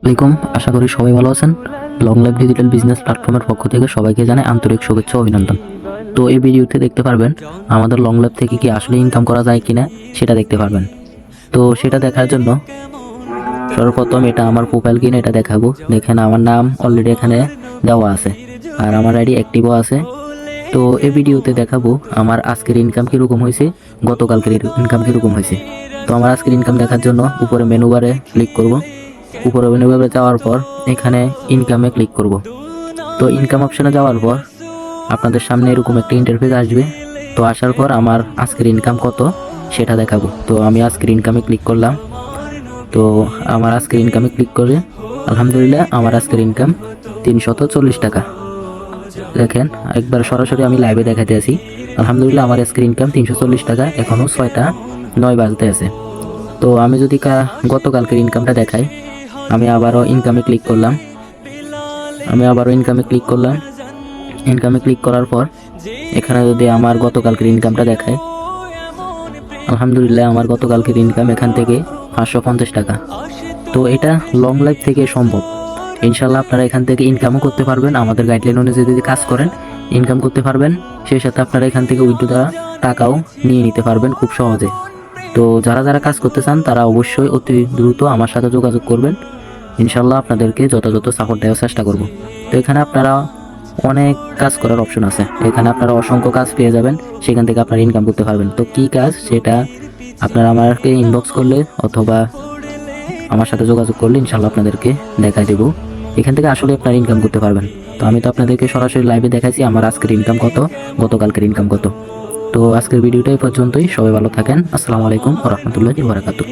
আসসালামাইকুম, আশা করি সবাই ভালো আছেন। লং লাইফ ডিজিটাল বিজনেস প্ল্যাটফর্মের পক্ষ থেকে সবাইকে জানাই আন্তরিক শুভেচ্ছা ও অভিনন্দন। তো এই ভিডিওতে দেখতে পারবেন আমাদের লং লাইফ থেকে কি আসলে ইনকাম করা যায় কিনা সেটা দেখতে পারবেন। তো সেটা দেখার জন্য সর্বপ্রথম এটা আমার প্রোফাইল কিনা এটা দেখাবো। দেখেন আমার নাম অলরেডি এখানে দেওয়া আছে আর আমার আইডি অ্যাক্টিভও আছে। তো এই ভিডিওতে দেখাবো আমার আজকের ইনকাম কীরকম হয়েছে, গতকালকের ইনকাম কীরকম হয়েছে। তো আমার আজকের ইনকাম দেখার জন্য উপরে মেনু বারে ক্লিক করব। উপরে মেনু বারে যাওয়ার পর এখানে ইনকামে ক্লিক করব। তো ইনকাম অপশানে যাওয়ার পর আপনাদের সামনে এরকম একটা ইন্টারফেস আসবে। তো আসার পর আমার আজকের ইনকাম কত সেটা দেখাবো। তো আমি আজকের ইনকামে ক্লিক করলাম। তো আমার আজকের ইনকামে ক্লিক করে আলহামদুলিল্লাহ আমার আজকের ইনকাম 340 টাকা। দেখেন একবার সরাসরি আমি লাইভে দেখাতে আছি। আলহামদুলিল্লাহ আমার আজকের ইনকাম 340 টাকা। এখনও 6:09 বাজতে আছে। তো আমি যদি গতকালকের ইনকামটা দেখাই, আমি আবারও ইনকামে ক্লিক করলাম। ইনকামে ক্লিক করার পর এখানে যদি আমার গতকালকের ইনকামটা দেখায়, আলহামদুলিল্লাহ আমার গতকালকের ইনকাম এখান থেকে 550 টাকা। তো এটা লং লাইফ থেকে সম্ভব। ইনশাল্লাহ আপনারা এখান থেকে ইনকামও করতে পারবেন। আমাদের গাইডলাইন অনুযায়ী যদি কাজ করেন ইনকাম করতে পারবেন। সেই সাথে আপনারা এখান থেকে উইথড্র দ্বারা টাকাও নিয়ে নিতে পারবেন খুব সহজে। তো যারা যারা কাজ করতে চান তারা অবশ্যই অতি দ্রুত আমার সাথে যোগাযোগ করবেন। ইনশাল্লাহ আপনাদেরকে যথাযথ সাপোর্ট দেওয়ার চেষ্টা করব। তো এখানে আপনারা অনেক কাজ করার অপশন আছে। এখানে আপনারা অসংখ্য কাজ পেয়ে যাবেন, সেখান থেকে আপনারা ইনকাম করতে পারবেন। তো কী কাজ সেটা আপনারা আমাকে ইনবক্স করলে অথবা আমার সাথে যোগাযোগ করলে ইনশাল্লাহ আপনাদেরকে দেখাই দেবো। এখান থেকে আসলে আপনারা ইনকাম করতে পারবেন। তো আমি তো আপনাদেরকে সরাসরি লাইভে দেখাইছি আমার আজকের ইনকাম কত, গতকালকের ইনকাম কত। তো আজকের ভিডিওটা এই পর্যন্তই। সবাই ভালো থাকেন। আসসালামু আলাইকুম ওয়া রাহমাতুল্লাহি ওয়া বারাকাতুহু।